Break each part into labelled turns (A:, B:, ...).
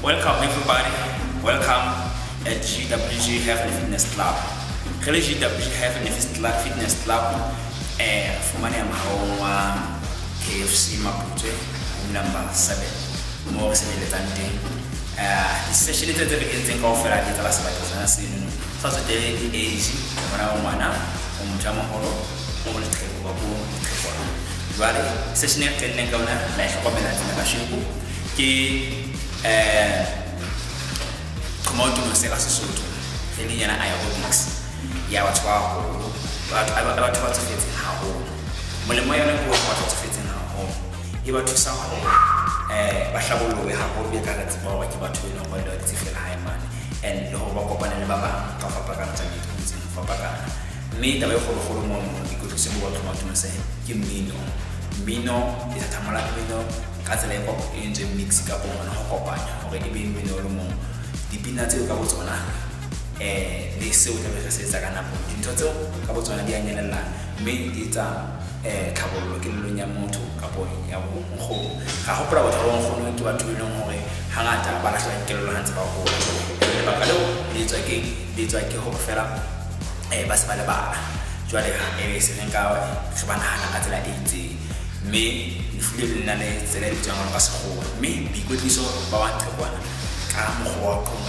A: Welcome everybody. Welcome at GWG Health and Fitness Club. Really GWG Health and Fitness Club. For many I'm home KFC Maputo number 7. More than especially the beginning of the last season. Saturday easy when I wanna Jama Holo, only Vale, session attending governor, like a comment in the Bashibu, come out to the Selas Soto, Heliana Ionics, Yawatwa, but I about to fit in her home. Molemoyana was what to fit in her home. You were to some Bashabu, we have all the carrots about what you were to know whether it's a high man and the whole Wakopan and Baba, Papa for Pagana. Me, the way for the whole moment, we could see what to say, Kimino. Mino is a Tamala Mino, Catholic in the Mexico and Hokopan, already being Mino Lumo. The Pinatil Cabotona, they saw the Sagana, in total, Cabotona, the Anela, made it a couple looking Lunamoto, Capo, home. I hope I was wrong to a 2 long way, Hanata, Balasha, Kilolans, Baco, Bacalo, it's like a hope fella, a Basbalaba, Julia, a Seneca, Savannah, Atla 80. Me, if you didn't select on us, me, be good so about one. Come walk on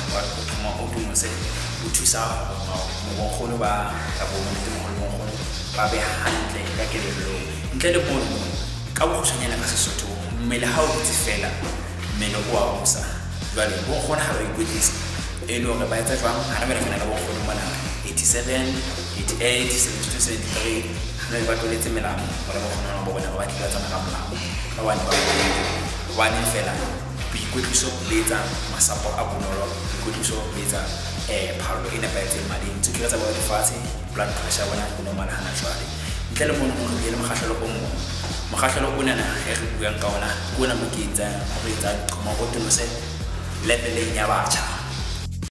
A: to say, which is our Mohoba, a woman to Baby Handling, like a little. Instead of one, Kawasan and Soto, Melahau Fella, Menobusa, but it won't have a good list. You know about that one, American walk for 87, 88, 72, 73. Never to let me down, whatever I one in fella. We could so later, Masapo Abunoro, we could so later, Pablo in a better money to get about the party, blood pressure when I could no man naturally. Telephone on the Mahashalo Unana, Eric Gankona, Gunamukita, Rita, Komoto, leveling Yavacha.